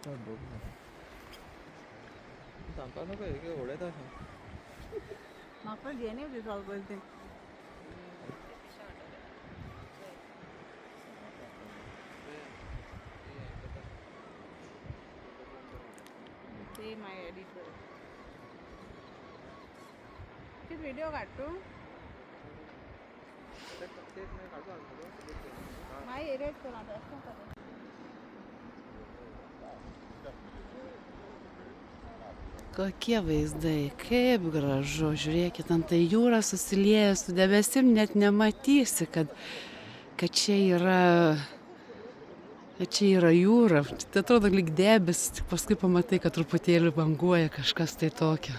Dobrze. 잠깐만 이게 오래다. ಮಕ್ಕಳು ಏನೇ ರಿಸಾಲ್ವ್ ಕೊಡ್ತೀನಿ ते माय एडिटर ते व्हिडिओ काढतो माय एडिट कर आता असं कर Kokie vaizdai, kaip gražu, žiūrėkit, antai jūra susilieja su debesim, net nematysi, kad čia yra jūra. Tai atrodo lyg debesis, tik paskui pamatai, kad truputėlį banguoja kažkas tai tokio.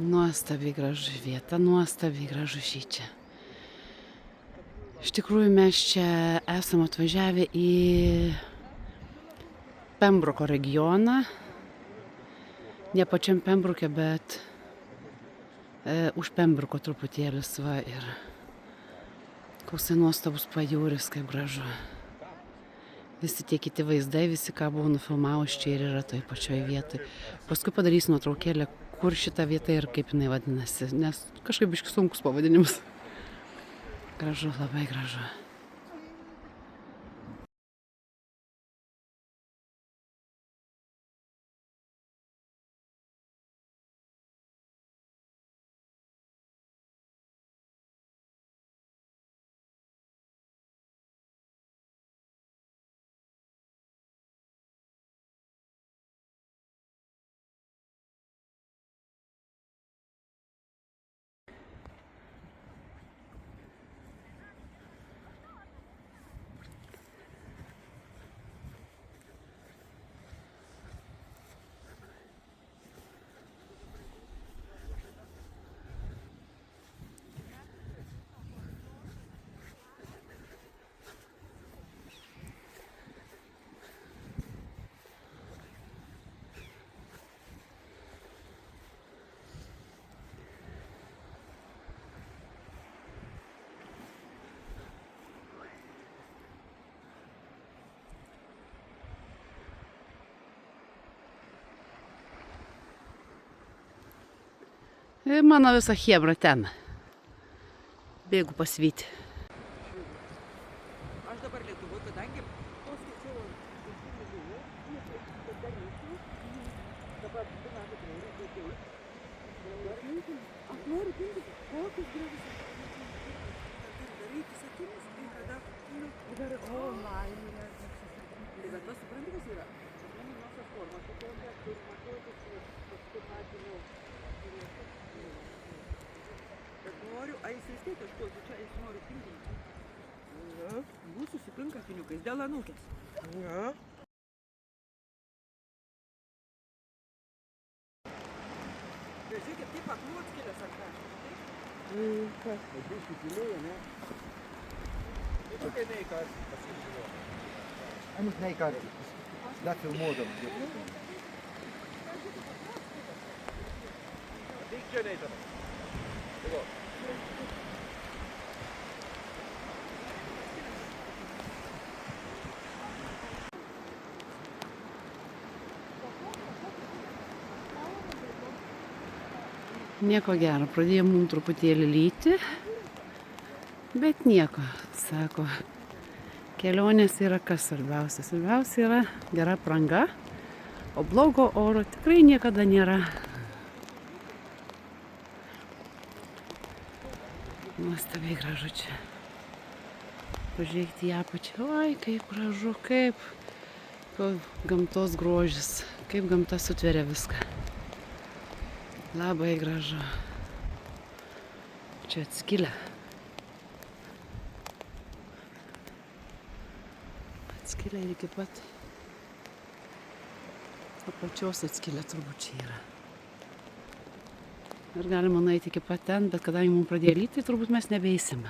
Nuostabiai gražu vieta, nuostabiai gražu šičia. Iš tikrųjų mes čia esame atvažiavę į Pembroke regioną. Ne pačiam Pembroke, bet už Pembroke truputėlis va ir koksai nuostabus pajūris, kaip gražu. Visi tie kiti vaizdai, visi ką buvau nufilmavus čia ir yra toj pačioj vietoj. Paskui padarysiu nuotraukėlę, kur šita vieta ir kaip jinai vadinasi, nes kažkaip biškį sunkus pavadinimas. Gražu, labai gražu. Ir mano visa chebra ten. Bėgu pasvyti. aš dabar Lietuvoje, kadangi paskaičiau dabar 2 metų praėjo, aš noriu pildyti kokius gražus daryti sakimus, tai kada dar online tai bet vas supranti, kas yra nosios forma, kitokia, kur matuotis paskui patinu bet noriu, jis vis tiek kažkokiu čia, jis noriu pildyti. Bus susipinka piniukais dėl anūkės. Žiūrėkit, kaip akmuotskėlės ar ką. Kas? Biškį tylėjo, ne? Tai tokia neįkarti pasižiūrėjo. Anis neįkarti. Dar filmuodam. Ateik čia neįtama. Nieko gero, pradėjo mums truputėlį lyti, bet nieko, sako. Kelionės yra kas svarbiausia. Svarbiausia yra gera apranga, o blogo oro tikrai niekada nėra. Nuostabiai gražu čia. Pažiūrėkite į apačią. Oi, kaip gražu, kaip gamtos grožis, kaip gamta sutveria viską. Labai gražu. Čia atskilę. Atskilę ir iki pat apačios atskilę turbūt čia yra. Ir galima nueiti iki pat ten, bet kadangi mums pradėjo lyti, tai turbūt mes nebeisime.